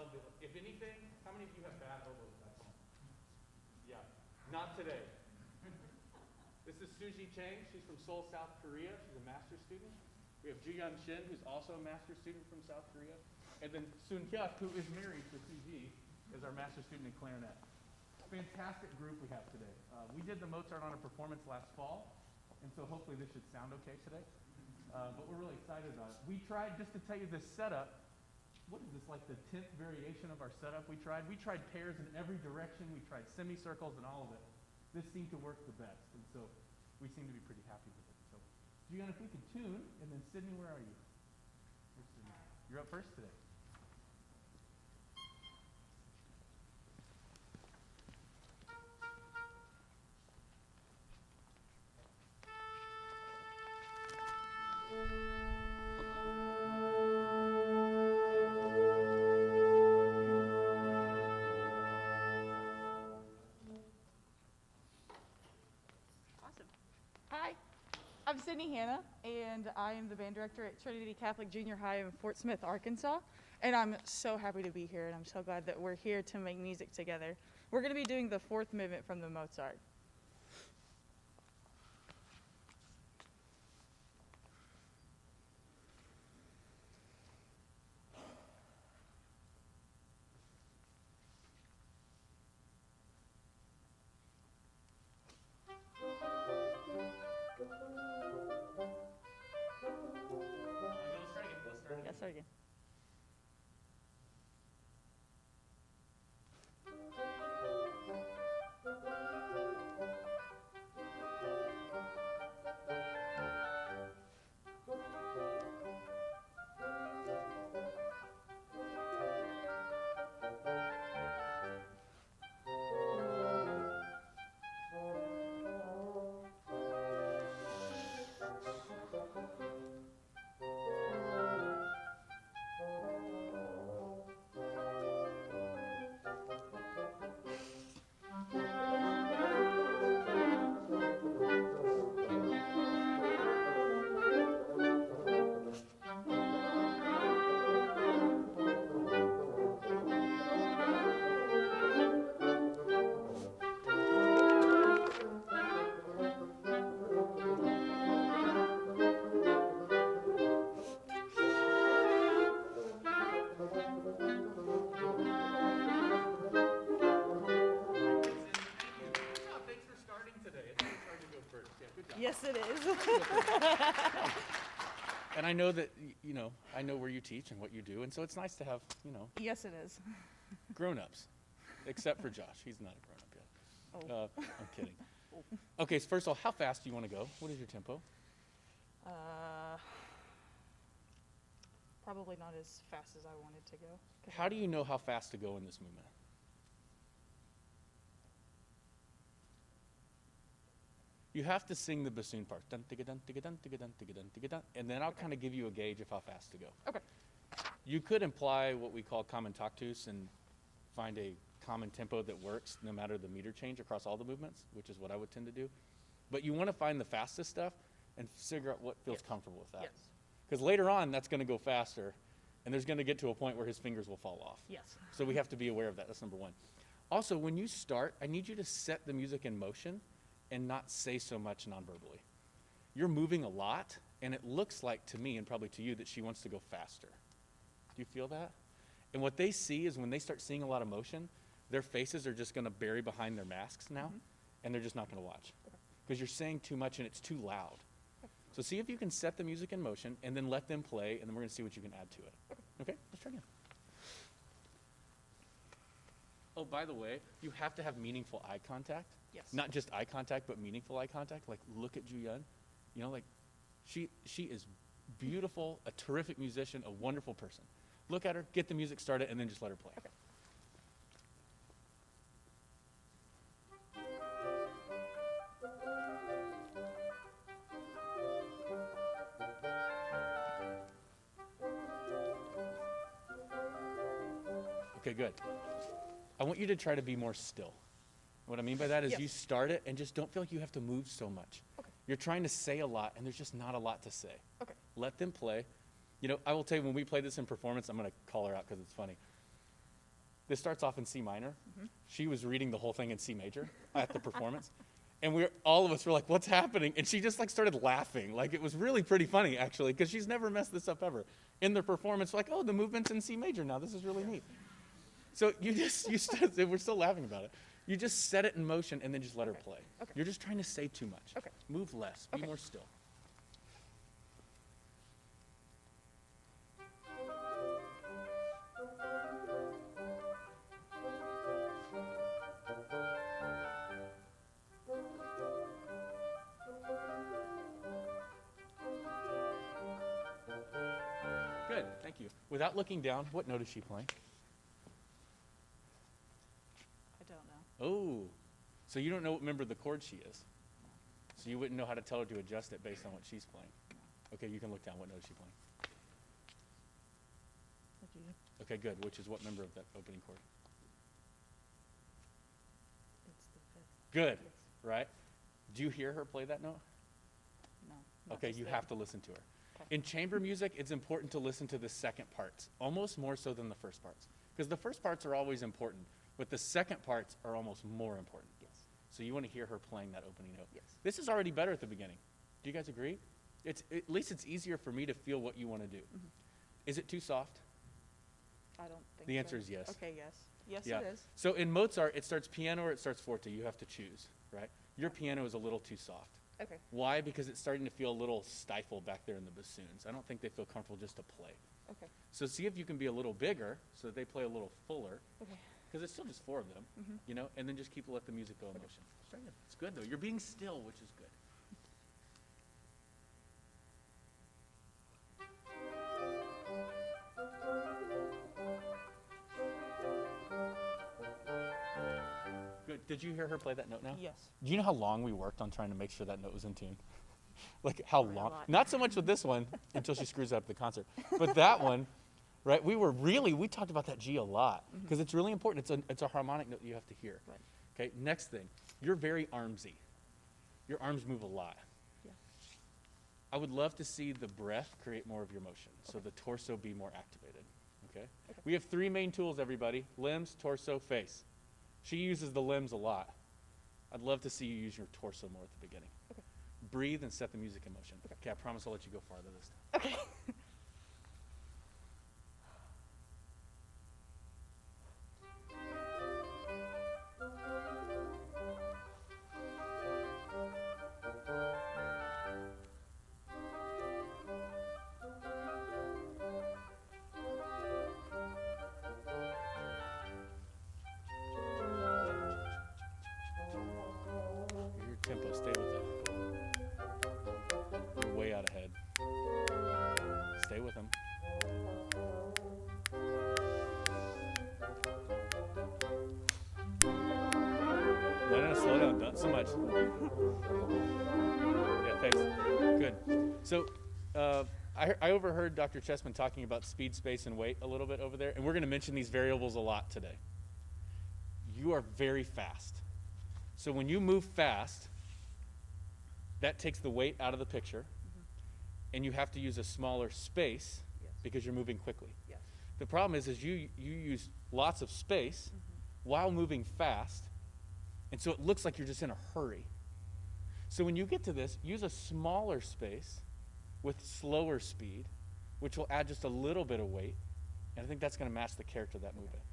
love it. If anything, how many of you have bad oboes back home? Yeah, not today. This is Suji Chang. She's from Seoul, South Korea. She's a master's student. We have Juyun Shin, who's also a master's student from South Korea. And then Soon Hyuk, who is married to Suji, is our master's student in clarinet. Fantastic group we have today. We did the Mozart on a performance last fall, and so hopefully this should sound okay today. But we're really excited about it. We tried, just to tell you this setup, what is this, like the 10th variation of our setup we tried? We tried pairs in every direction. We tried semicircles and all of it. This seemed to work the best, and so we seem to be pretty happy with it. So, Juyun, if we could tune, and then Sydney, where are you? Where's Sydney? You're up first today. Hi, I'm Sydney Hanna, and I am the band director at Trinity Catholic Junior High in Fort Smith, Arkansas. And I'm so happy to be here, and I'm so glad that we're here to make music together. We're going to be doing the fourth movement from the Mozart. Yes, start again. Yes, it is. And I know that, I know where you teach and what you do, and so it's nice to have, Yes, it is. grown-ups, except for Josh. He's not a grown-up yet. Oh. I'm kidding. Okay, so first of all, how fast do you want to go? What is your tempo? Probably not as fast as I wanted to go. How do you know how fast to go in this movement? You have to sing the bassoon part. Dun, tigga, dun, tigga, dun, tigga, dun, tigga, dun, tigga, dun, and then I'll kind of give you a gauge of how fast to go. Okay. You could imply what we call common tactus and find a common tempo that works no matter the meter change across all the movements, which is what I would tend to do. But you want to find the fastest stuff and figure out what feels comfortable with that. Yes. Because later on, that's going to go faster, and there's going to get to a point where his fingers will fall off. Yes. So we have to be aware of that. That's number one. Also, when you start, I need you to set the music in motion and not say so much non-verbally. You're moving a lot, and it looks like to me, and probably to you, that she wants to go faster. Do you feel that? And what they see is when they start seeing a lot of motion, their faces are just going to bury behind their masks now, and they're just not going to watch. Because you're saying too much and it's too loud. So see if you can set the music in motion, and then let them play, and then we're going to see what you can add to it. Okay? Let's try again. Oh, by the way, you have to have meaningful eye contact. Yes. Not just eye contact, but meaningful eye contact. Like, look at Juyun. She is beautiful, a terrific musician, a wonderful person. Look at her, get the music started, and then just let her play. Okay. Okay, good. I want you to try to be more still. What I mean by that is you start it and just don't feel like you have to move so much. Okay. You're trying to say a lot, and there's just not a lot to say. Okay. Let them play. I will tell you, when we play this in performance, I'm going to call her out because it's funny. This starts off in C minor. She was reading the whole thing in C major at the performance. And all of us were like, what's happening? And she just like started laughing. Like it was really pretty funny actually, because she's never messed this up ever. In the performance, like, oh, the movement's in C major now. This is really neat. So we're still laughing about it. You just set it in motion and then just let her play. Okay. You're just trying to say too much. Okay. Move less, be Okay. more still. Good, thank you. Without looking down, what note is she playing? I don't know. Oh, so you don't know what member of the chord she is. So you wouldn't know how to tell her to adjust it based on what she's playing. Okay, you can look down. What note is she playing? What do you do? Okay, good. Which is what member of that opening chord? It's the fifth. Good, Yes. right? Do you hear her play that note? No. not Okay, just you there. have to listen to her. Okay. In chamber music, it's important to listen to the second parts, almost more so than the first parts. Because the first parts are always important, but the second parts are almost more important. Yes. So you want to hear her playing that opening note. Yes. This is already better at the beginning. Do you guys agree? At least it's easier for me to feel what you want to do. Is it too soft? I don't think The so. answer is yes. Okay, yes. Yes, Yeah. it is. So in Mozart, it starts piano or it starts forte. You have to choose, right? Your piano is a little too soft. Okay. Why? Because it's starting to feel a little stifled back there in the bassoons. I don't think they feel comfortable just to play. Okay. So see if you can be a little bigger so that they play a little fuller, Okay. because it's still just four of them, you know, and then just let the music go in motion. Very good. It's good though. You're being still, which is good. Good. Did you hear her play that note now? Yes. Do you know how long we worked on trying to make sure that note was in tune? Like how Probably a long? lot. Not so much with this one until she screws up the concert, but that one, right? We talked about that G a lot because it's really important. It's a harmonic note you have to hear. Right. Okay. Next thing, you're very armsy. Your arms move a lot. Yeah. I would love to see the breath create more of your motion, so the torso be more activated. Okay. We have three main tools, everybody: limbs, torso, face. She uses the limbs a lot. I'd love to see you use your torso more at the beginning. Okay. Breathe and set the music in motion. Okay, I promise I'll let you go farther this time. Okay. Your tempo, stay with it. You're way out ahead. Stay with them. No, slow down, not so much. Yeah, thanks. Good. So, I overheard Dr. Chessman talking about speed, space, and weight a little bit over there, and we're going to mention these variables a lot today. You are very fast. So when you move fast, that takes the weight out of the picture, and you have to use a smaller space Yes. because you're moving quickly. Yes. The problem is you use lots of space while moving fast, and so it looks like you're just in a hurry. So when you get to this, use a smaller space with slower speed, which will add just a little bit of weight, and I think that's going to match the character of that movement.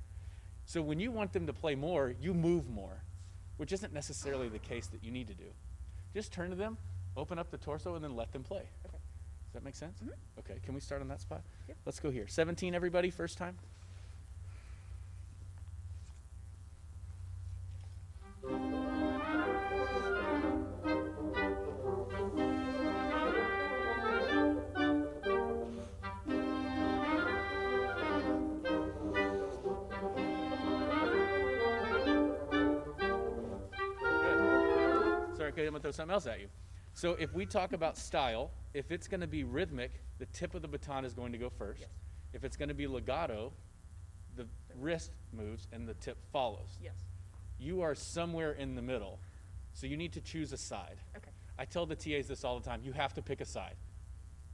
So when you want them to play more, you move more, which isn't necessarily the case that you need to do. Just turn to them, open up the torso, and then let them play. Okay. Does that make sense? Okay, can we start on that spot? Yep. Let's go here. 17, everybody, first time. Good. Sorry, okay, I'm gonna throw something else at you. So if we talk about style, if it's gonna be rhythmic, the tip of the baton is going to go first. Yes. If it's gonna be legato, the wrist moves and the tip follows. Yes. You are somewhere in the middle, so you need to choose a side. Okay. I tell the TAs this all the time. You have to pick a side.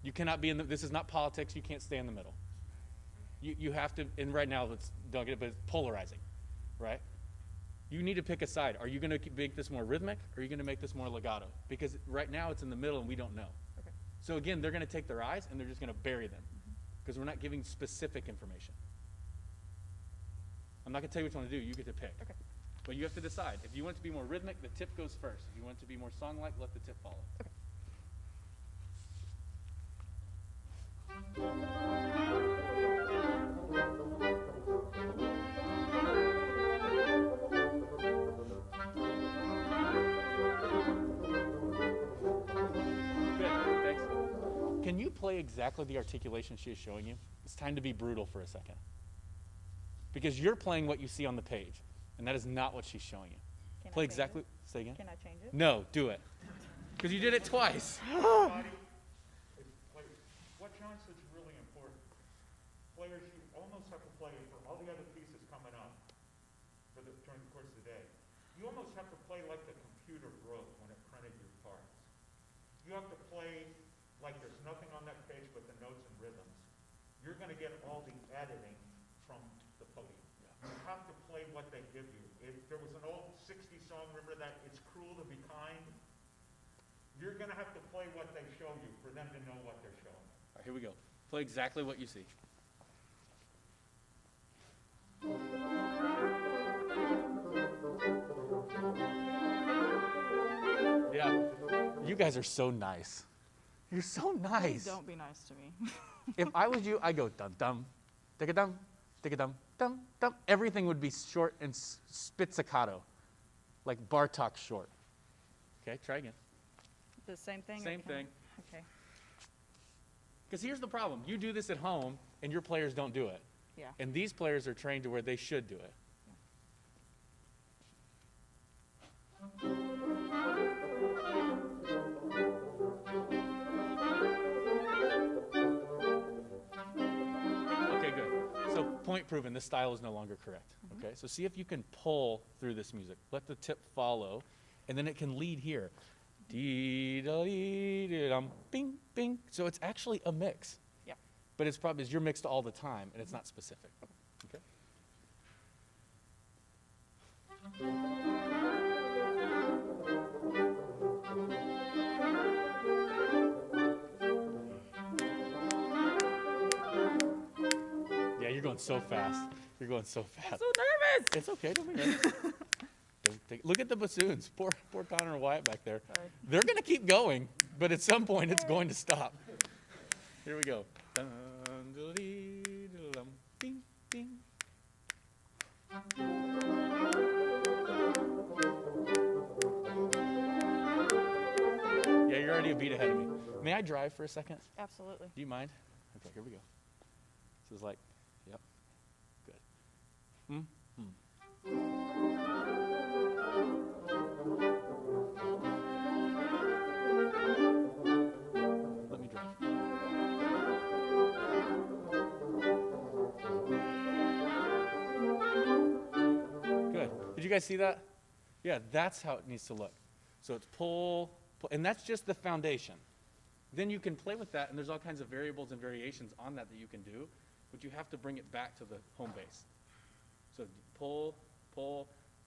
You cannot be in the, this is not politics, you can't stay in the middle. You have to, and right now, don't get it, but it's polarizing, right? You need to pick a side. Are you going to make this more rhythmic, or are you going to make this more legato? Because right now it's in the middle and we don't know. Okay. So again, they're going to take their eyes and they're just going to bury them because we're not giving specific information. I'm not going to tell you which one to do. You get to pick. Okay. But you have to decide. If you want it to be more rhythmic, the tip goes first. If you want it to be more song-like, let the tip follow. Okay. Good, thanks. Can you play exactly the articulation she is showing you? It's time to be brutal for a second. Because you're playing what you see on the page, and that is not what she's showing you. Can Play I change exactly, it? say again? Can I change it? No, do it. Because you did it twice. What John said is really important. Players, you almost have to play for all the other pieces coming up during the course of the day. You almost have to play like the computer wrote when it printed your parts. You have to play like there's nothing on that page but the notes and rhythms. You're going to get all the editing from the podium. You have to play what they give you. There was an old 60s song, remember that? It's cruel to be kind. You're going to have to play what they show you for them to know what they're showing. All right, here we go. Play exactly what you see. Yeah, you guys are so nice. You're so nice. Please don't be nice to me. If I was you, I'd go dum dum, digga dum, dum, dum. Everything would be short and spizzicato, like Bartok short. Okay, try again. The same thing? Same thing. Okay. Because here's the problem. You do this at home, and your players don't do it. Yeah. And these players are trained to where they should do it. Okay, good. So point proven, this style is no longer correct. Okay, so see if you can pull through this music. Let the tip follow, and then it can lead here. Dee da dee dee dum, bing bing. So it's actually a mix. Yeah. But it's probably you're mixed all the time, and it's not specific. Okay. Yeah, you're going so fast. You're going so fast. I'm so nervous! It's okay, don't be nervous. Look at the bassoons. Poor Connor and Wyatt back there. Sorry. They're going to keep going, but at some point it's going to stop. Here we go. Dun, diddly, diddlum, bing, bing. Yeah, you're already a beat ahead of me. May I drive for a second? Absolutely. Do you mind? Okay, here we go. This is like, yep, good. Let me drive. Good. Did you guys see that? Yeah, that's how it needs to look. So it's pull, and that's just the foundation. Then you can play with that, and there's all kinds of variables and variations on that you can do, but you have to bring it back to the home base. So pull,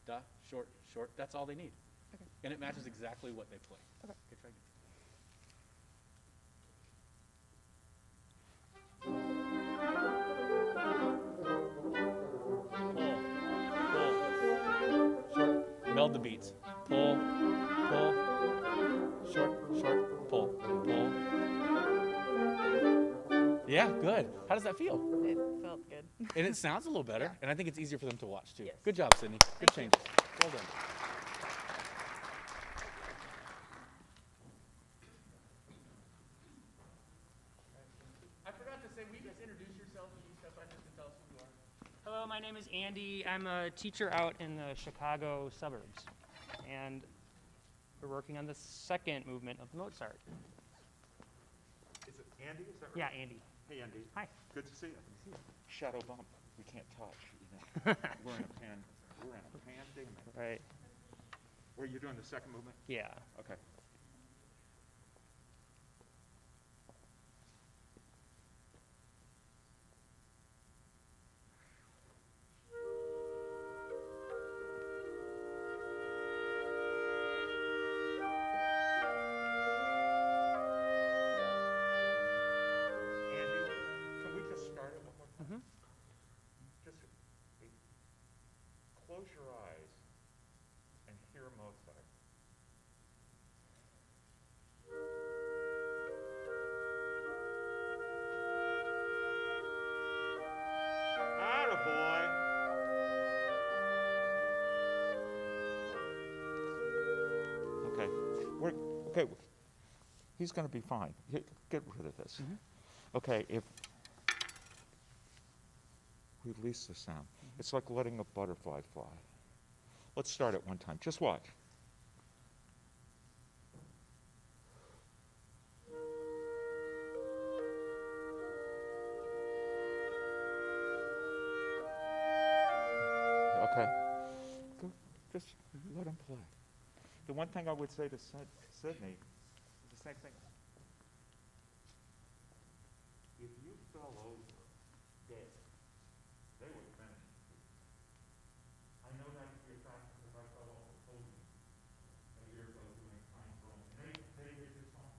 da, short, short, that's all they need. Okay. And it matches exactly what they play. Okay. Try again. Pull, short, meld the beats. Pull, short, pull. Yeah, good. How does that feel? It felt good. And it sounds a little better, and I think it's easier for them to watch too. Yes. Good job, Sydney. Good changes. Well done. I forgot to say, will you guys introduce yourselves when you step back and tell us who you are? Hello, my name is Andy. I'm a teacher out in the Chicago suburbs, and we're working on the second movement of Mozart. Is it Andy? Is that right? Yeah, Andy. Hey, Andy. Hi. Good to see you. Shadow bump. We can't touch. You know. We're in a pandemic. Right. Were you doing the second movement? Yeah. Okay. Okay, he's going to be fine. Get rid of this. Okay, if release the sound. It's like letting a butterfly fly. Let's start it one time. Just watch. Okay. Go, just let him play. The one thing I would say to Sydney is the same thing. If you fell over dead, they would finish. I know that to be a fact because I fell off a podium a year ago doing time for all. They did your song.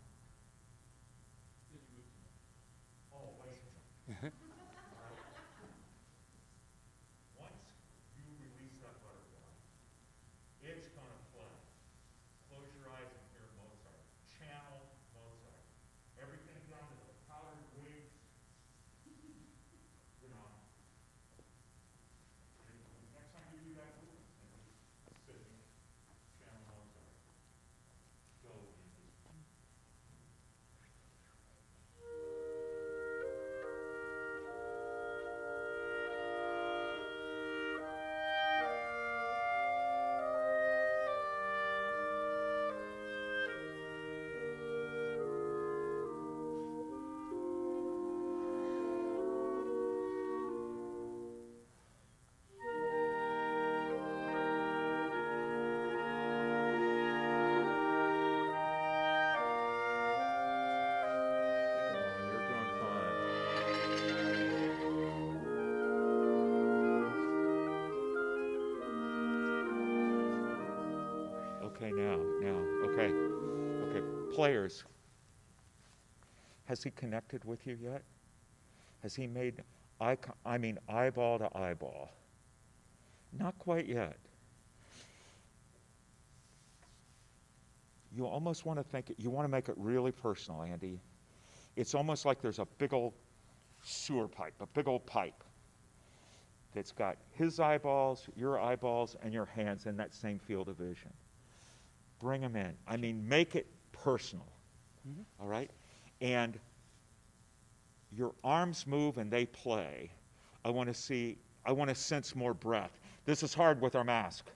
Did you move to me? Oh, wait a minute. Once you release that butterfly, it's going to play. Close your eyes and hear Mozart. Channel Mozart. Everything down to the powdered wigs. You know. Next time you do that, Sydney, channel Mozart. Go, Andy. You're doing fine. Okay, now, okay. Players, has he connected with you yet? Has he made eyeball to eyeball? Not quite yet. You almost want to you want to make it really personal, Andy. It's almost like there's a big old sewer pipe, a big old pipe that's got his eyeballs, your eyeballs, and your hands in that same field of vision. Bring them in. I mean, make it personal, all right? And your arms move and they play. I want to sense more breath. This is hard with our mask.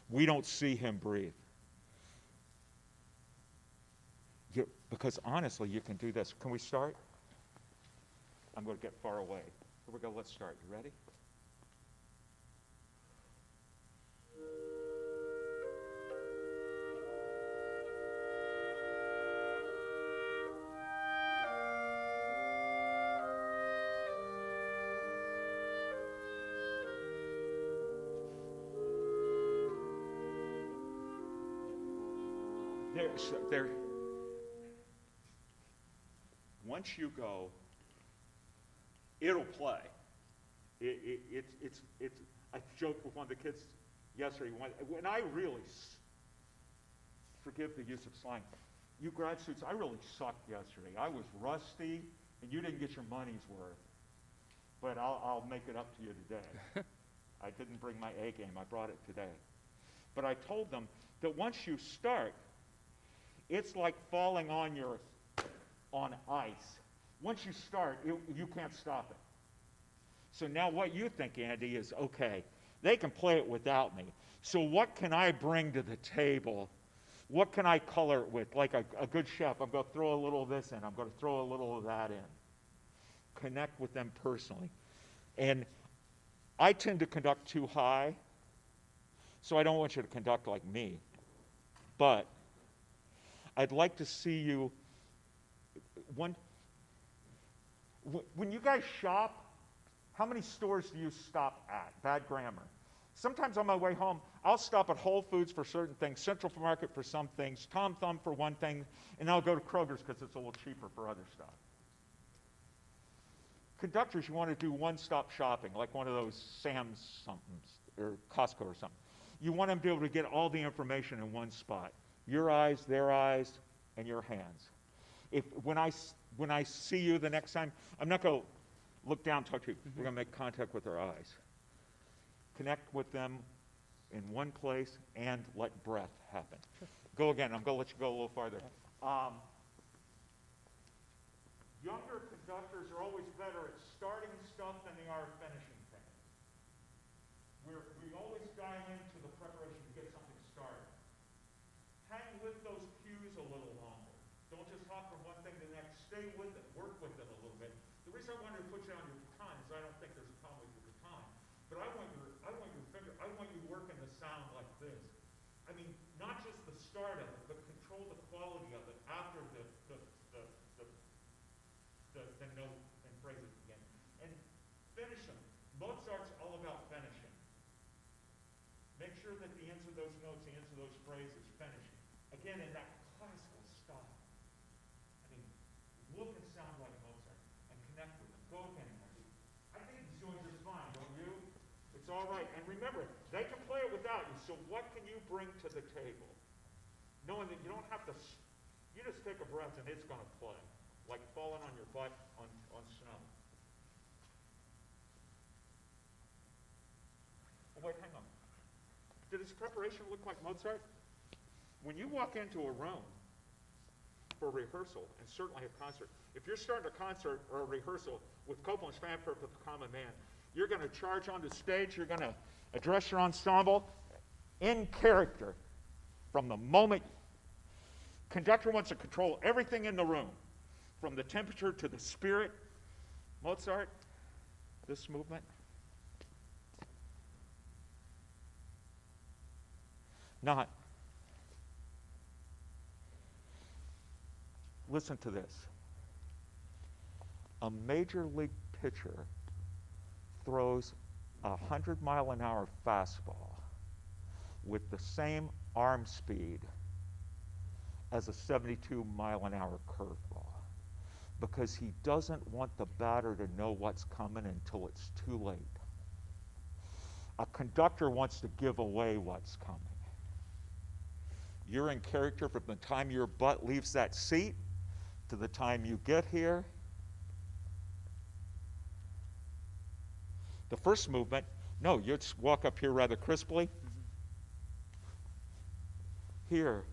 We don't see him breathe. Because honestly, you can do this. Can we start? I'm going to get far away. Here we go. Let's start. You ready? Once you go, it'll play. It's. I joked with one of the kids yesterday when I really, forgive the use of slang, you grad students, I really sucked yesterday. I was rusty, and you didn't get your money's worth. But I'll make it up to you today. I didn't bring my A game. I brought it today. But I told them that once you start, it's like falling on ice. Once you start, you can't stop it. So now what you think, Andy, is, okay, they can play it without me. So what can I bring to the table? What can I color it with? Like a good chef, I'm going to throw a little of this in. I'm going to throw a little of that in. Connect with them personally. And I tend to conduct too high, so I don't want you to conduct like me. But I'd like to see you, when you guys shop, how many stores do you stop at? Bad grammar. Sometimes on my way home, I'll stop at Whole Foods for certain things, Central Market for some things, Tom Thumb for one thing, and I'll go to Kroger's because it's a little cheaper for other stuff. Conductors, you want to do one-stop shopping, like one of those Sam's somethings, or Costco or something. You want them to be able to get all the information in one spot. Your eyes, their eyes, and your hands. When I see you the next time, I'm not going to look down, talk to you. We're going to make contact with our eyes. Connect with them in one place and let breath happen. Go again. I'm going to let you go a little farther. Younger conductors are always better at starting stuff than they are at finishing things. We always dive into the preparation to get something started. Hang with those cues a little longer. Don't just hop from one thing to the next. Stay with it. Work with it a little bit. The reason I wanted to put you on your baton is I don't think there's a problem with your baton. But I want your finger, I want you working the sound like this. I mean, not just the start of it, but control the quality of it after the note and phrases begin. And finish them. Mozart's all about finishing. Make sure that the ends of those notes, the ends of those phrases finish. Again, in that classical style. I mean, look and sound like Mozart and connect with them. Go again, Andy. I think he's doing just fine, don't you? It's all right. And remember, they can play it without you, so what can you bring to the table? Knowing that you don't have to, you just take a breath and it's going to play. Like falling on your butt on snow. Oh, wait, hang on. Did his preparation look like Mozart? When you walk into a room for a rehearsal, and certainly a concert, if you're starting a concert or a rehearsal with Copland's Fanfare for the Common Man, you're going to charge onto stage, you're going to address your ensemble in character from the moment. Conductor wants to control everything in the room, from the temperature to the spirit. Mozart, this movement. Not. Listen to this. A major league pitcher throws a 100-mile-an-hour fastball with the same arm speed as a 72-mile-an-hour curveball, because he doesn't want the batter to know what's coming until it's too late. A conductor wants to give away what's coming. You're in character from the time your butt leaves that seat to the time you get here. The first movement, no, you just walk up here rather crisply. Here,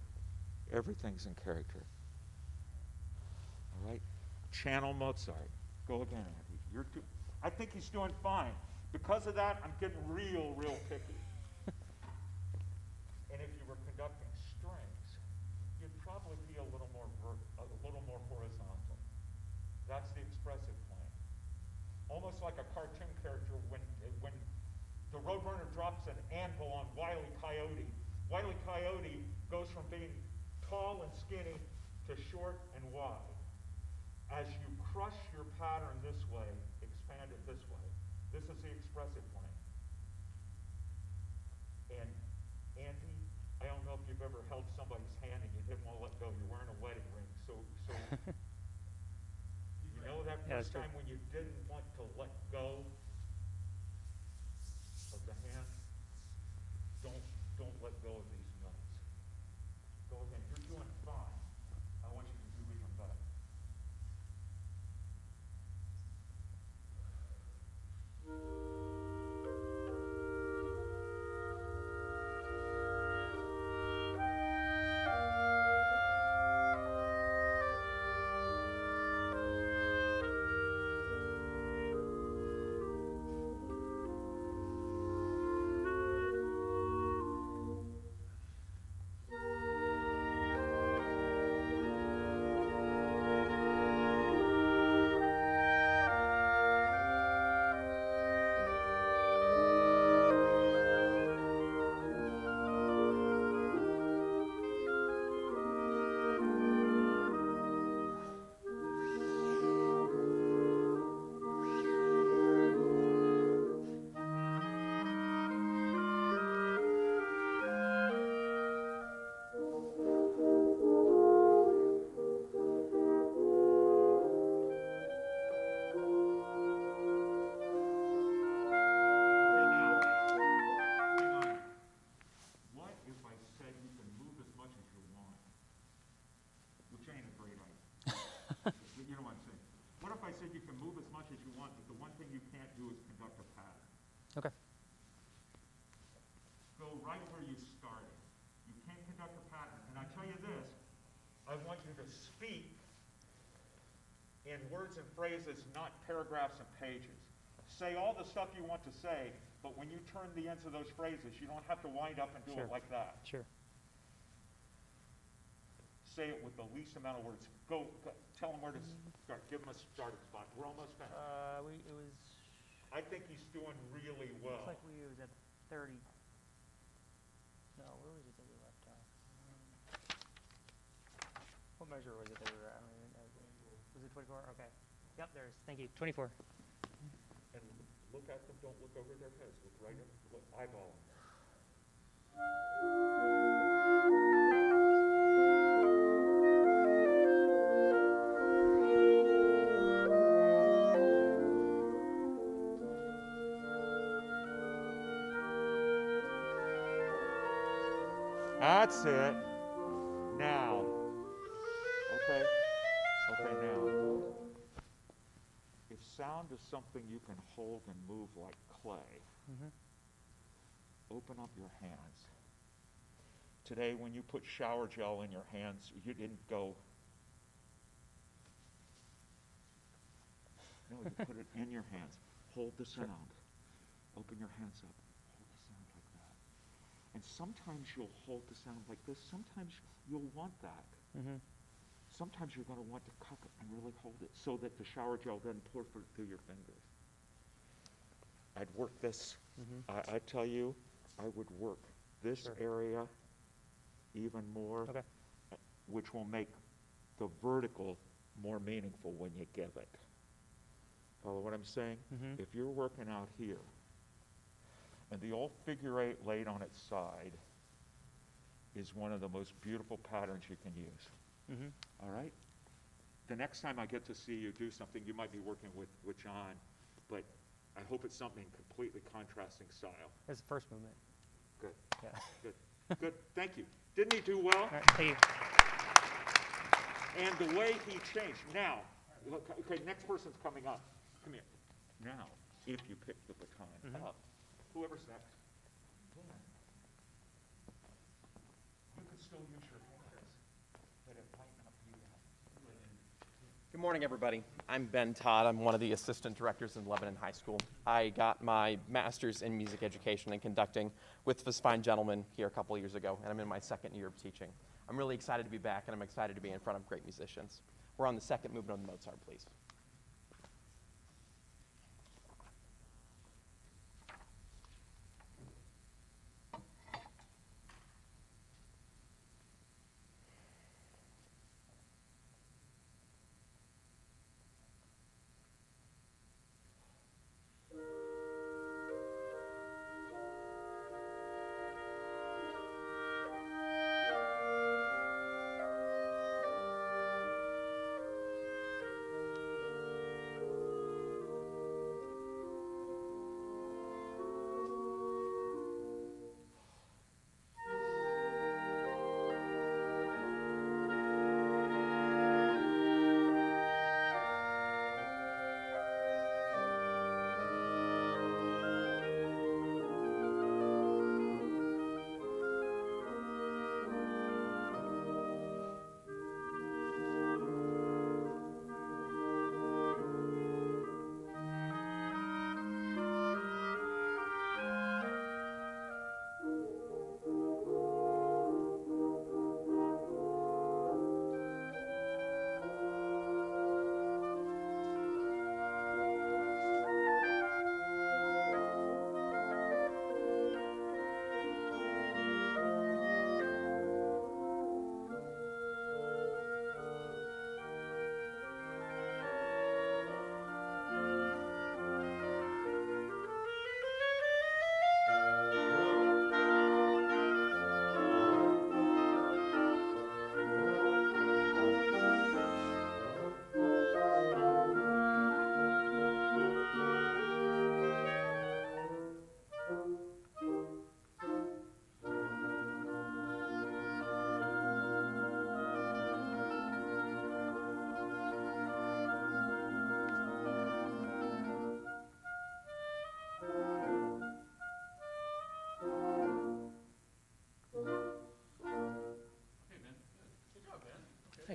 everything's in character. All right? Channel Mozart. Go again, Andy. I think he's doing fine. Because of that, I'm getting real picky. And if you were conducting strings, you'd probably be a little more horizontal. That's the expressive plane. Almost like a cartoon character when the Roadrunner drops an anvil on Wile E. Coyote. Wile E. Coyote goes from being tall and skinny to short and wide. As you crush your pattern this way, expand it this way. This is the expressive plane. And Andy, I don't know if you've ever held somebody's hand and you didn't want to let go. You're wearing a wedding ring. So you know that first time when you didn't want to let go of the hand? Don't let go of these notes. Go again. You're doing fine. I want you to do even better. Okay. Go right where you started. You can't conduct a pattern. And I tell you this. I want you to speak in words and phrases, not paragraphs and pages. Say all the stuff you want to say, but when you turn the ends of those phrases, you don't have to wind up and do it Sure. like that. Sure. Say it with the least amount of words. Go tell them where to start. Give them a starting spot. We're almost finished. It was, I think he's doing really well. looks like we was at 30. No, where was it that we left off? What measure was it that we were at? Was it 24? Okay. Yep, there's, thank you, 24. And look at them. Don't look over their heads. Look right at them. Look, eyeball them. That's it. Now. Okay? Okay, now. If sound is something you can hold and move like clay, open up your hands. Today, when you put shower gel in your hands, you didn't go. No, you put it in your hands. Hold the sound. Open your hands up. Hold the sound like that. And sometimes you'll hold the sound like this. Sometimes you'll want that. Sometimes you're going to want to cup it and really hold it so that the shower gel doesn't pour through your fingers. I'd work this. I tell you, I would work this area even more, which will make the vertical more meaningful when you give it. Follow what I'm saying? If you're working out here, and the old figure 8 laid on its side is one of the most beautiful patterns you can use. All right? The next time I get to see you do something, you might be working with John, but I hope it's something completely contrasting style. That's the first movement. Good. Yeah. Good. Good. Thank you. Didn't he do well? All right, thank you. And the way he changed. Now, look, okay, next person's coming up. Come here. Now, if you pick the baton up, whoever's next. You could still use your fingers, but it might not be that. Good morning, everybody. I'm Ben Todd. I'm one of the assistant directors in Lebanon High School. I got my master's in music education and conducting with this fine gentleman here a couple of years ago, and I'm in my second year of teaching. I'm really excited to be back, and I'm excited to be in front of great musicians. We're on the second movement of the Mozart, please.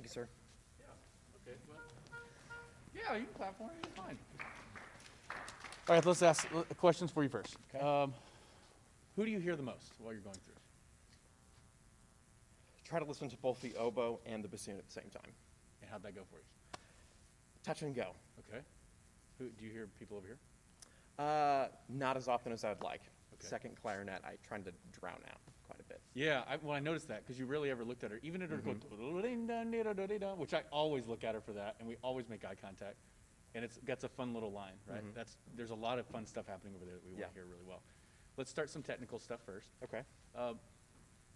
Thank you, sir. Okay, well, yeah, you can clap for me, it's fine. All right, let's ask questions for you first. Okay. Who do you hear the most while you're going through? Try to listen to both the oboe and the bassoon at the same time. And how'd that go for you? Touch and go. Okay. Who do you hear people over here? Not as often as I would like. Okay. Second clarinet, I tried to drown out quite a bit. Yeah, I noticed that because you rarely ever looked at her. Even at her go, which I always look at her for that, and we always make eye contact. And that's a fun little line, right? There's a lot of fun stuff happening over there that we want to hear really well. Let's start some technical stuff first. Okay.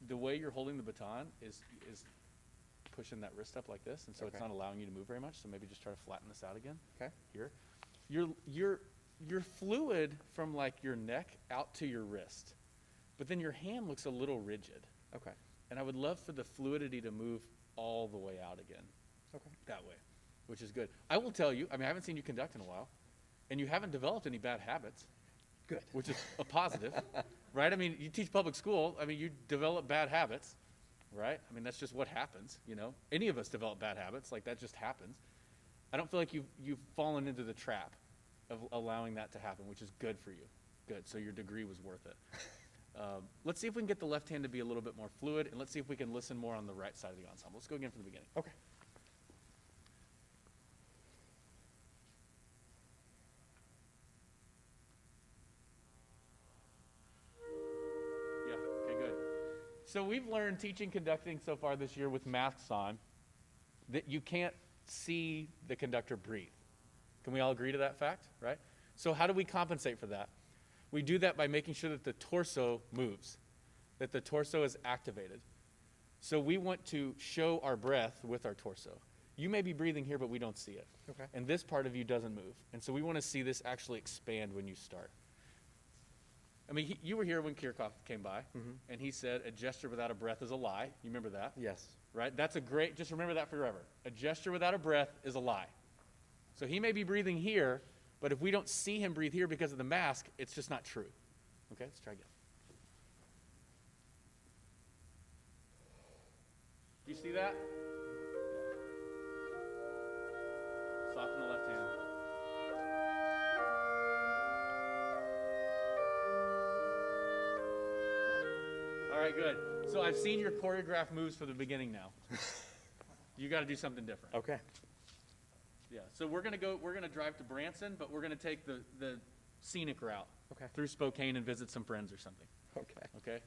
The way you're holding the baton is pushing that wrist up like this, and so it's Okay. not allowing you to move very much. So maybe just try to flatten this out again. Okay. Here, you're fluid from like your neck out to your wrist, but then your hand looks a little rigid. Okay. And I would love for the fluidity to move all the way out again. Okay. That way, which is good. I will tell you, I mean, I haven't seen you conduct in a while, and you haven't developed any bad habits. Good. Which is a positive, right? I mean, you teach public school. I mean, you develop bad habits, right? I mean, that's just what happens, you know? Any of us develop bad habits. Like, that just happens. I don't feel like you've fallen into the trap of allowing that to happen, which is good for you. Good. So your degree was worth it. Let's see if we can get the left hand to be a little bit more fluid, and let's see if we can listen more on the right side of the ensemble. Let's go again from the beginning. Okay. Yeah, okay, good. So we've learned teaching conducting so far this year with masks on that you can't see the conductor breathe. Can we all agree to that fact, right? So how do we compensate for that? We do that by making sure that the torso moves, that the torso is activated. So we want to show our breath with our torso. You may be breathing here, but we don't see it. Okay. And this part of you doesn't move. And so we want to see this actually expand when you start. I mean, you were here when Kirchhoff came by, and he said, a gesture without a breath is a lie. You remember that? Yes. Right? That's a great, just remember that forever. A gesture without a breath is a lie. So he may be breathing here, but if we don't see him breathe here because of the mask, it's just not true. Okay, let's try again. Do you see that? Soften the left hand. All right, good. So I've seen your choreographed moves for the beginning now. You got to do something different. Okay. Yeah. So we're gonna drive to Branson, but we're gonna take the scenic route. Okay. Through Spokane and visit some friends or something. Okay. Okay.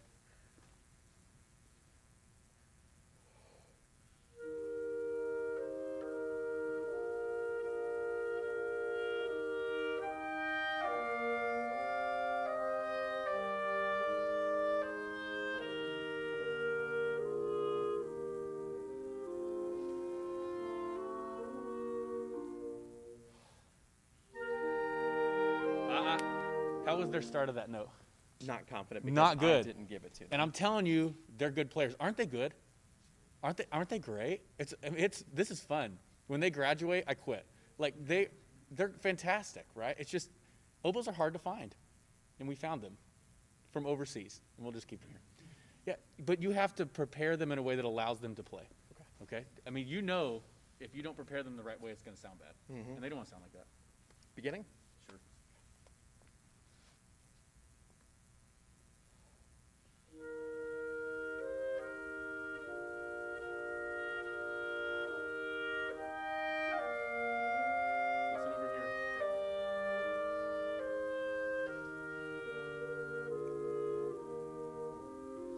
How was their start of that note? Not confident because Not good. I didn't give it to them. And I'm telling you, they're good players. Aren't they good? Aren't they great? This is fun. When they graduate, I quit. Like they're fantastic, right? It's just oboes are hard to find. And we found them from overseas. And we'll just keep them here. Yeah, but you have to prepare them in a way that allows them to play. Okay? I mean, you know if you don't prepare them the right way, it's going to sound bad. And they don't want to sound like that. Beginning? Sure. Listen over here.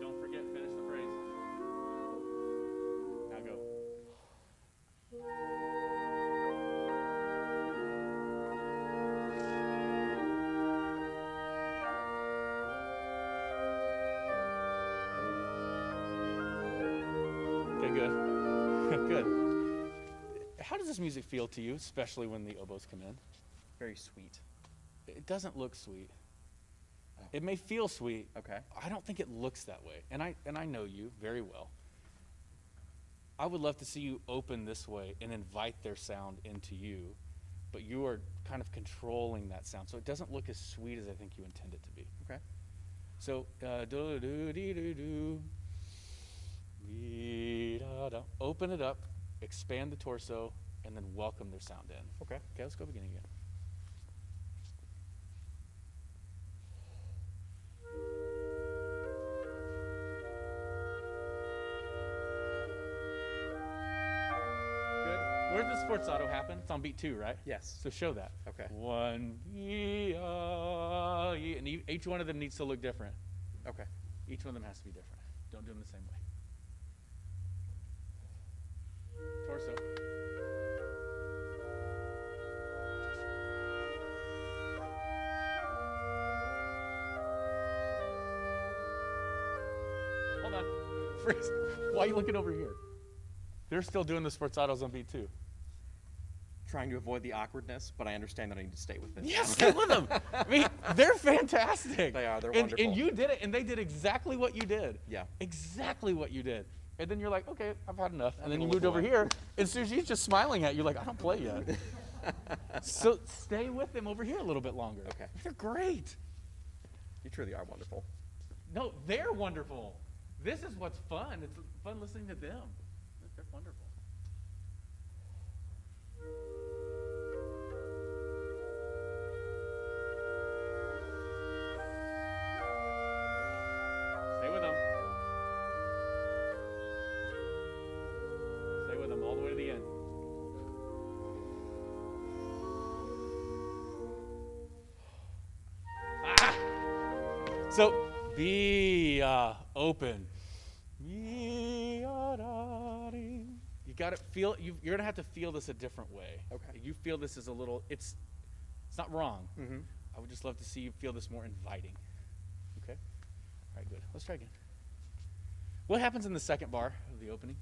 Don't forget, finish the phrase. Now go. Okay, good. Good. How does this music feel to you, especially when the oboes come in? Very sweet. It doesn't look sweet. It may feel sweet. Okay. I don't think it looks that way. And I know you very well. I would love to see you open this way and invite their sound into you, but you are kind of controlling that sound. So it doesn't look as sweet as I think you intend it to be. Okay. So, do-do-dee-doo-doo, dee-da-da. Open it up expand the torso, and then welcome their sound in. Okay. Okay, let's go beginning again. Good. Where does the sforzato happen? It's on beat 2, right? Yes. So show that. Okay. 1, and each one of them needs to look different. Okay. Each one of them has to be different. Don't do them the same way. Torso. Hold on. Freeze. Why are you looking over here? They're still doing the sforzatos on beat 2. Trying to avoid the awkwardness, but I understand that I need to stay with this. Yes, stay with them. I mean, they're fantastic. They are. They're and wonderful. And you did it, and they did exactly what you did. Yeah. Exactly what you did. And then you're like, okay, I've had enough. And then you gonna moved look over away. here, and Suji's just smiling at you like, I don't play yet. So stay with them over here a little bit longer. Okay. They're great. You truly are wonderful. No, they're wonderful. This is what's fun. It's fun listening to them. They're wonderful. Stay with them. Stay with them all the way to the end. Ah! So be open. You got to feel. You're gonna have to feel this a different way. Okay. You feel this as a little. It's not wrong. Mm-hmm. I would just love to see you feel this more inviting. Okay? All right, good. Let's try again. What happens in the second bar of the opening?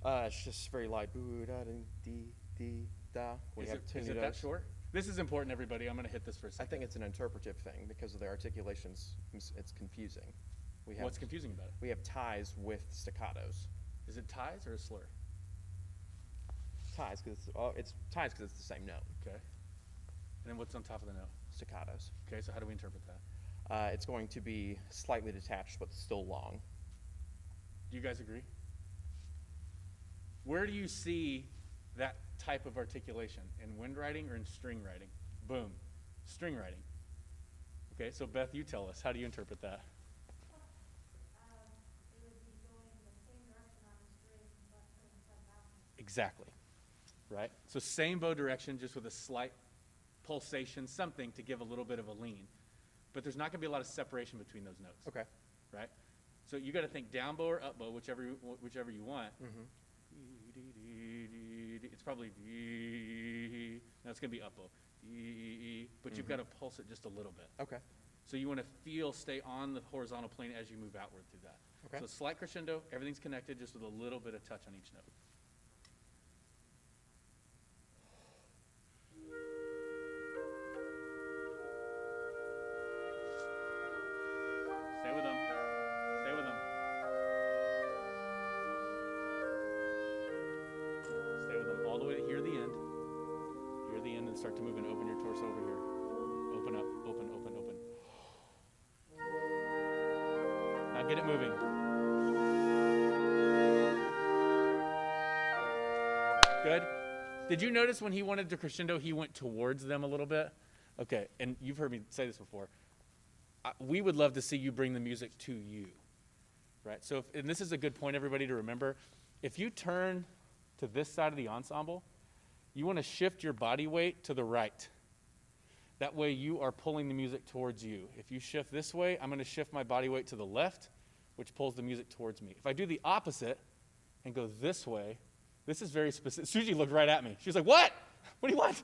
It's just very light. Boo, da, dee, dee, dee, da. We have Is it that short? This is important, everybody. I'm going to hit this for a I second. think it's an interpretive thing because of the articulations. It's confusing. We have What's confusing about it? we have ties with staccatos. Is it ties or a slur? Ties because it's ties because it's the same note. Okay. And then what's on top of the note? Staccatos. Okay, so how do we interpret that? It's going to be slightly detached but still long. Do you guys agree? Where do you see that type of articulation? In wind writing or in string writing? Boom. String writing. Okay, so Beth, you tell us. How do you interpret that? Exactly. Right? So same bow direction, just with a slight pulsation, something to give a little bit of a lean. But there's not going to be a lot of separation between those notes. Okay. Right? So you got to think down bow or up bow, whichever you want. Mm-hmm. It's probably now it's going to be up bow. But you've got to pulse it just a little bit. Okay. So you want to stay on the horizontal plane as you move outward through that. Okay. So slight crescendo, everything's connected just with a little bit of touch on each note. Stay with them. Stay with them. Stay with them all the way to here the end. Here the end and start to move and open your torso over here. Open up, open, open, open. Now get it moving. Good. Did you notice when he wanted to crescendo, he went towards them a little bit? Okay, and you've heard me say this before. We would love to see you bring the music to you, right? So, and this is a good point, everybody, to remember. If you turn to this side of the ensemble, you want to shift your body weight to the right. That way you are pulling the music towards you. If you shift this way, I'm going to shift my body weight to the left, which pulls the music towards me. If I do the opposite and go this way, this is very specific. Suji looked right at me. She was like, what? What do you want?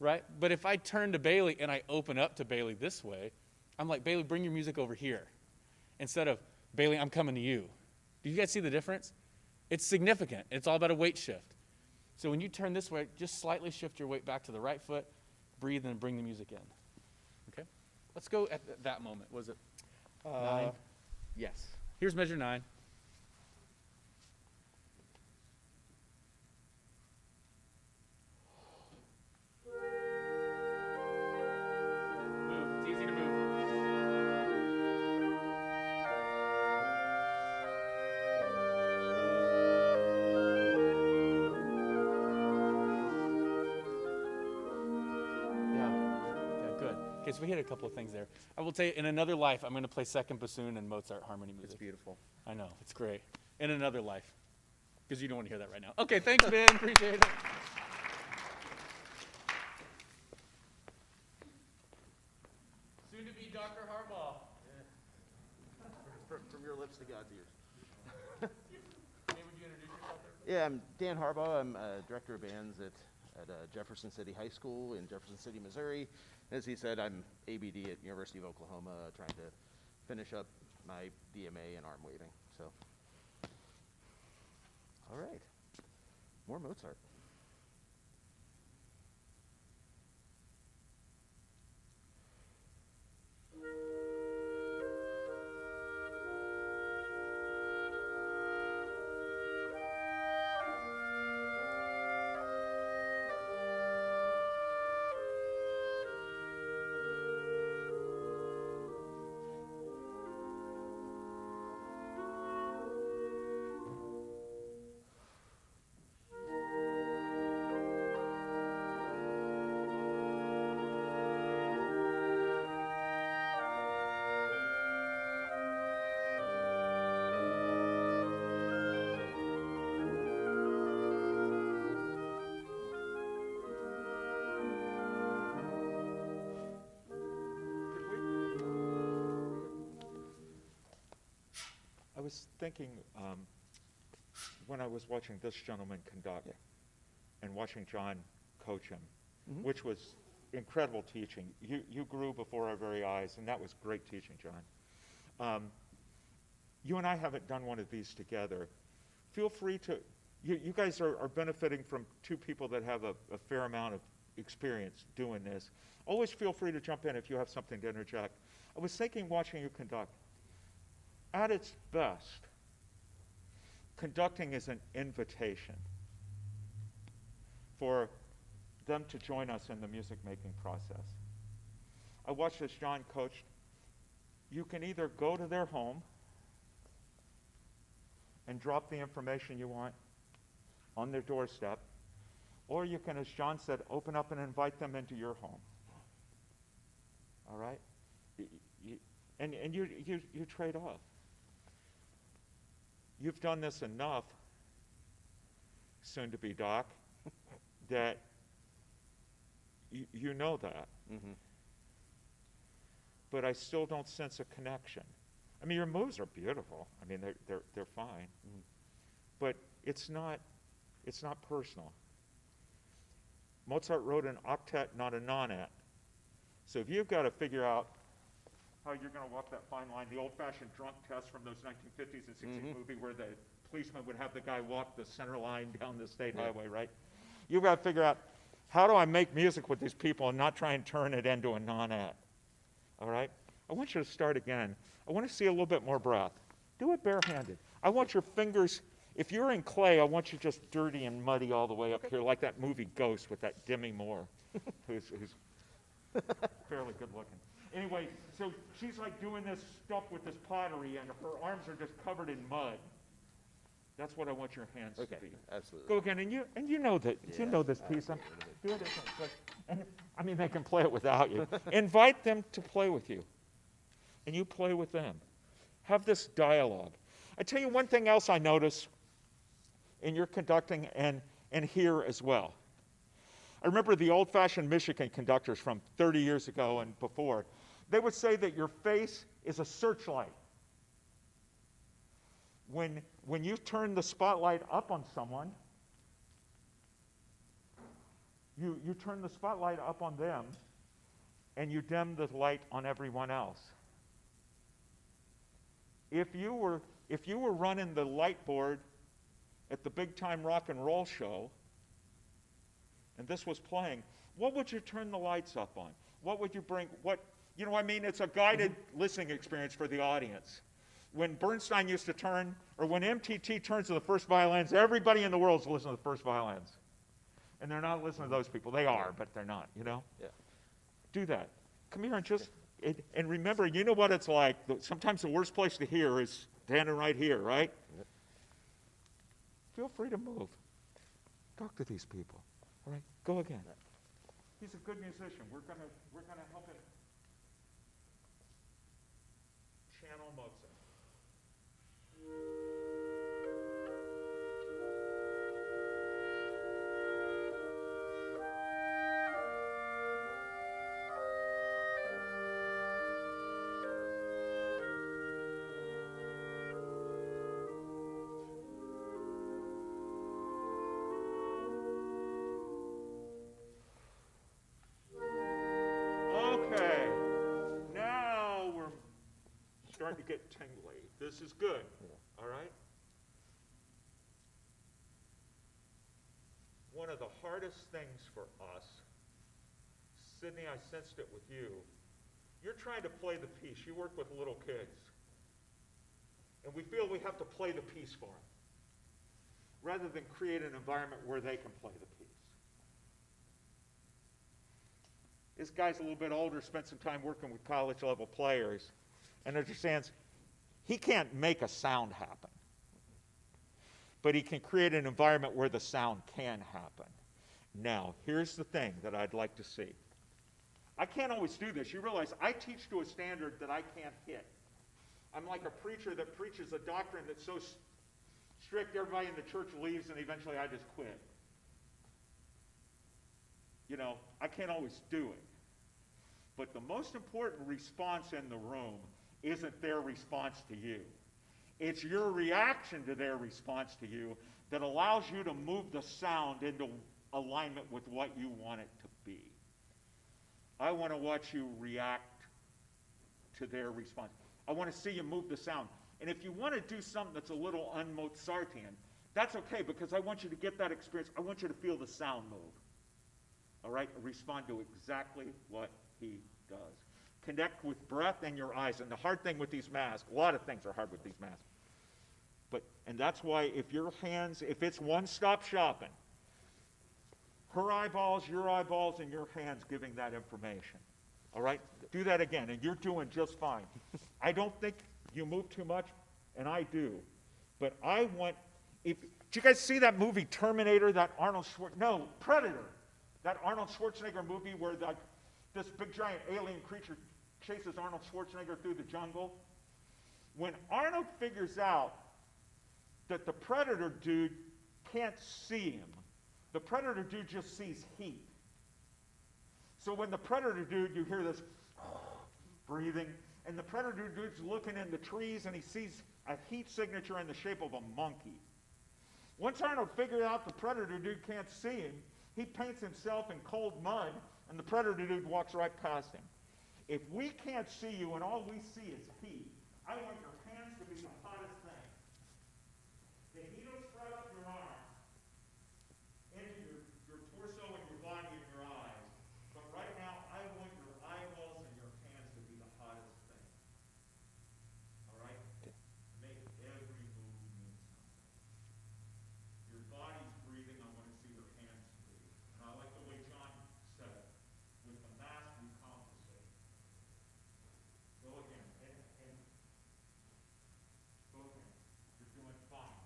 Right? But if I turn to Bailey and I open up to Bailey this way, I'm like, Bailey, bring your music over here. Instead of, Bailey, I'm coming to you. Do you guys see the difference? It's significant. It's all about a weight shift. So when you turn this way, just slightly shift your weight back to the right foot, breathe, and bring the music in. Okay? Let's go at that moment. Was it 9? Yes. Here's measure 9. Move. It's easy to move. Okay, so we hit a couple of things there. I will tell you, in another life, I'm going to play second bassoon and Mozart harmony music. It's beautiful. I know, it's great. In another life. Because you don't want to hear that right now. Okay, thanks, Ben. Appreciate it. Soon to be Dr. Harbaugh. From your lips to God's ears. Hey, would you introduce yourself? Yeah, I'm Dan Harbaugh. I'm director of bands at Jefferson City High School in Jefferson City, Missouri. As he said, I'm ABD at University of Oklahoma, trying to finish up my DMA in arm waving. So, all right, more Mozart. I was thinking, when I was watching this gentleman conduct and watching John coach him, which was incredible teaching. You grew before our very eyes, and that was great teaching, John. You and I haven't done one of these together. Feel free to, you guys are benefiting from two people that have a fair amount of experience doing this. Always feel free to jump in if you have something to interject. I was thinking, watching you conduct, at its best, conducting is an invitation for them to join us in the music-making process. I watched as John coached. You can either go to their home and drop the information you want on their doorstep, or you can, as John said, open up and invite them into your home. All right? And you trade off. You've done this enough, soon to be Doc, that you know that. Mm-hmm. But I still don't sense a connection. I mean, your moves are beautiful. I mean, they're fine. Mm-hmm. But it's not personal. Mozart wrote an octet, not a nonet. So if you've got to figure out how you're going to walk that fine line, the old-fashioned drunk test from those 1950s and 60s movie where the policeman would have the guy walk the center line down the state highway, right? You've got to figure out, how do I make music with these people and not try and turn it into a nonet? All right? I want you to start again. I want to see a little bit more breath. Do it barehanded. I want your fingers, if you're in clay, I want you just dirty and muddy all the way up here, like that movie Ghost with that Demi Moore, who's fairly good looking. Anyway, so she's like doing this stuff with this pottery, and her arms are just covered in mud. That's what I want your hands to be. Absolutely. Go again, and you know that you know this piece. Do it again. And I mean, they can play it without you. Invite them to play with you, and you play with them. Have this dialogue. I tell you one thing else I notice in your conducting and here as well. I remember the old-fashioned Michigan conductors from 30 years ago and before. They would say that your face is a searchlight. When you turn the spotlight up on someone, you turn the spotlight up on them, and you dim the light on everyone else. If you were running the light board at the big time rock and roll show, and this was playing, what would you turn the lights up on? What would you bring? You know what I mean? It's a guided listening experience for the audience. When Bernstein used to turn, or when MTT turns to the first violins, everybody in the world's listening to the first violins. And they're not listening to those people. They are, but they're not, you know? Yeah. Do that. Come here and just, and remember, you know what it's like. Sometimes the worst place to hear is standing right here, right? Yep. Feel free to move. Talk to these people. All right, go again. He's a good musician. We're gonna help him starting to get tingly. This is good, all right? One of the hardest things for us, Sydney, I sensed it with you, you're trying to play the piece. You work with little kids. And we feel we have to play the piece for them, rather than create an environment where they can play the piece. This guy's a little bit older, spent some time working with college-level players, and understands he can't make a sound happen, but he can create an environment where the sound can happen. Now, here's the thing that I'd like to see. I can't always do this. You realize I teach to a standard that I can't hit. I'm like a preacher that preaches a doctrine that's so strict everybody in the church leaves and eventually I just quit. You know, I can't always do it. But the most important response in the room isn't their response to you. It's your reaction to their response to you that allows you to move the sound into alignment with what you want it to be. I want to watch you react to their response. I want to see you move the sound. And if you want to do something that's a little un-Mozartian, that's okay, because I want you to get that experience. I want you to feel the sound move. All right? Respond to exactly what he does. Connect with breath and your eyes. And the hard thing with these masks, a lot of things are hard with these masks. And that's why if your hands, if it's one-stop shopping, her eyeballs, your eyeballs, and your hands giving that information. All right? Do that again, and you're doing just fine. I don't think you move too much, and I do. But I want, did you guys see that movie Terminator, that Arnold Schwarzenegger, no, Predator, that Arnold Schwarzenegger movie where this big giant alien creature chases Arnold Schwarzenegger through the jungle? When Arnold figures out that the Predator dude can't see him, the Predator dude just sees heat. So when the Predator dude, you hear this breathing, and the Predator dude's looking in the trees and he sees a heat signature in the shape of a monkey. Once Arnold figured out the Predator dude can't see him, he paints himself in cold mud, and the Predator dude walks right past him. If we can't see you and all we see is heat, I want your hands to be the hottest thing. The heat will spread up your arms into your torso and your body and your eyes. But right now, I want your eyeballs and your hands to be the hottest thing. All right? Make every move mean something. Your body's breathing. I want to see your hands breathe. And I like the way John said it. With the mask, we compensate. Go again. And go again. You're doing fine.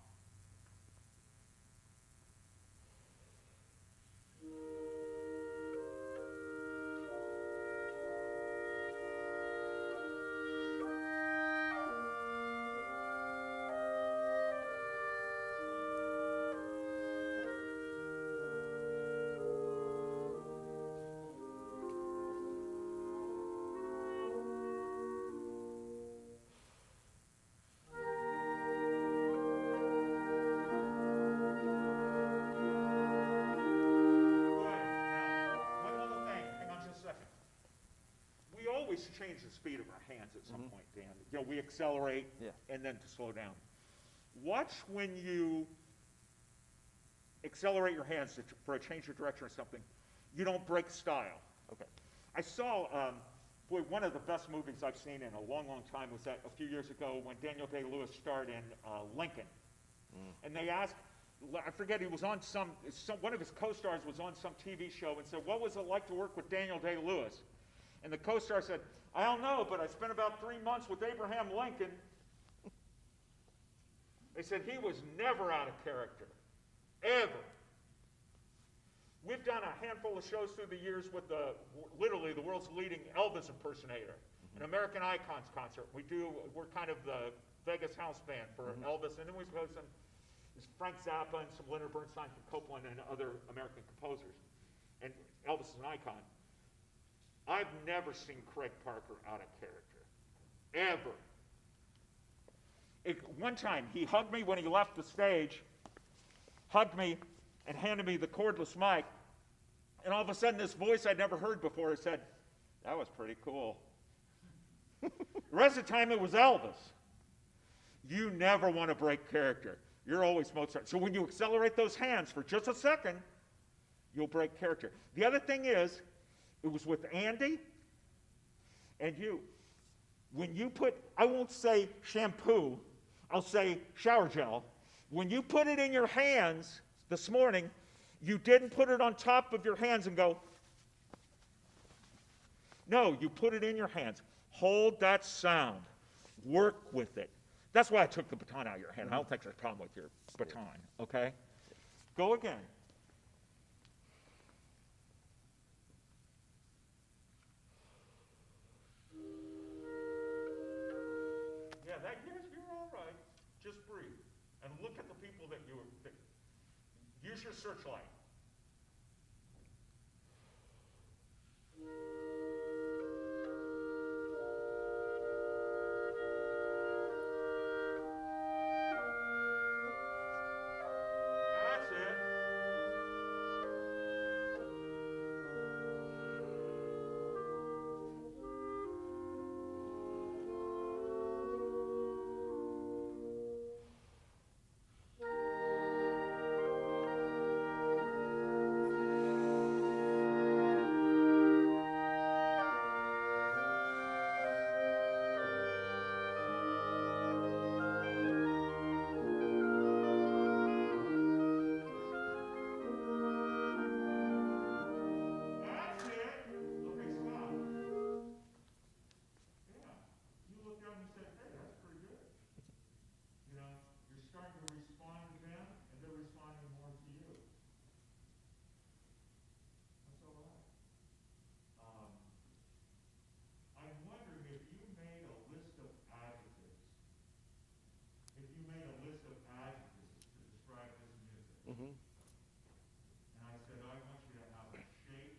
Change the speed of our hands at some point, Dan. You know, we accelerate and then to slow down. Watch when you accelerate your hands for a change of direction or something. You don't break style. Okay. I saw, one of the best movies I've seen in a long, long time was that a few years ago when Daniel Day-Lewis starred in Lincoln. And they asked, I forget, he was on one of his co-stars was on some TV show and said, what was it like to work with Daniel Day-Lewis? And the co-star said, I don't know, but I spent about 3 months with Abraham Lincoln. They said he was never out of character, ever. We've done a handful of shows through the years with literally the world's leading Elvis impersonator, an American Icons concert. We're kind of the Vegas house band for Elvis, and then we go some Frank Zappa and some Leonard Bernstein from Copeland and other American composers. And Elvis is an icon. I've never seen Craig Parker out of character, ever. One time, he hugged me when he left the stage, hugged me and handed me the cordless mic, and all of a sudden this voice I'd never heard before said, that was pretty cool. The rest of the time it was Elvis. You never want to break character. You're always Mozart. So when you accelerate those hands for just a second, you'll break character. The other thing is, it was with Andy and you. When you put, I won't say shampoo, I'll say shower gel. When you put it in your hands this morning, you didn't put it on top of your hands and go, no, you put it in your hands. Hold that sound. Work with it. That's why I took the baton out of your hand. I don't think there's a problem with your baton, okay? Go again. Yeah, you're all right. Just breathe. And look at the people that use your searchlight. That's it. That's it. Okay, stop. Yeah. You looked down and you said, hey, that's pretty good. You know, you're starting to respond to them, and they're responding more to you. That's all right. I'm wondering if you made a list of adjectives. If you made a list of adjectives to describe this music. Mm-hmm. And I said, I want you to have a shape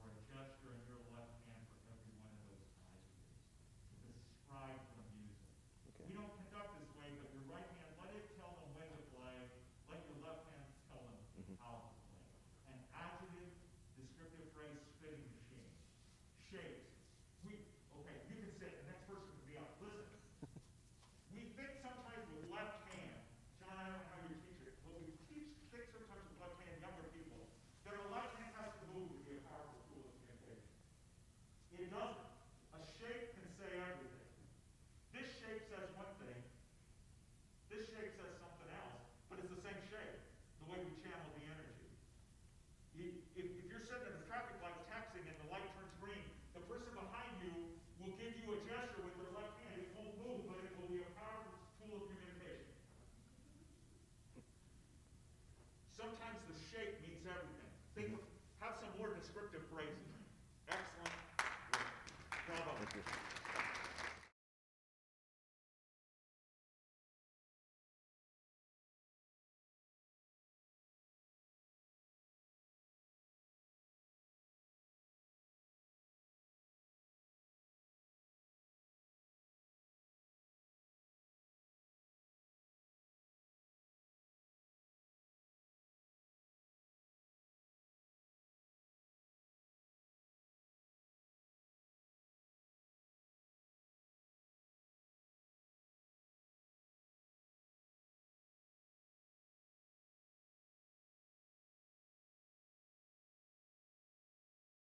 or a gesture in your left hand for every one of those adjectives to describe the music. Okay. We don't conduct this way, but your right hand, let it tell them when to play. Let your left hand tell them how to play. An adjective, descriptive phrase, spitting machine. Shapes. Okay, you can say it, the next person can be up. Listen. We think sometimes with left hand, John, I don't know how you teach it, but we think sometimes with left hand, younger people, that our left hand has to move to be a powerful tool of communication. It doesn't. A shape can say everything. This shape says one thing, this shape says something else, but it's the same shape, the way we channel the energy. If you're sitting at a traffic light texting and the light turns green, the person behind you will give you a gesture with their left hand. It won't move, but it will be a powerful tool of communication. Sometimes the shape means everything. Have some more descriptive phrases. Excellent. Bravo. Thank you.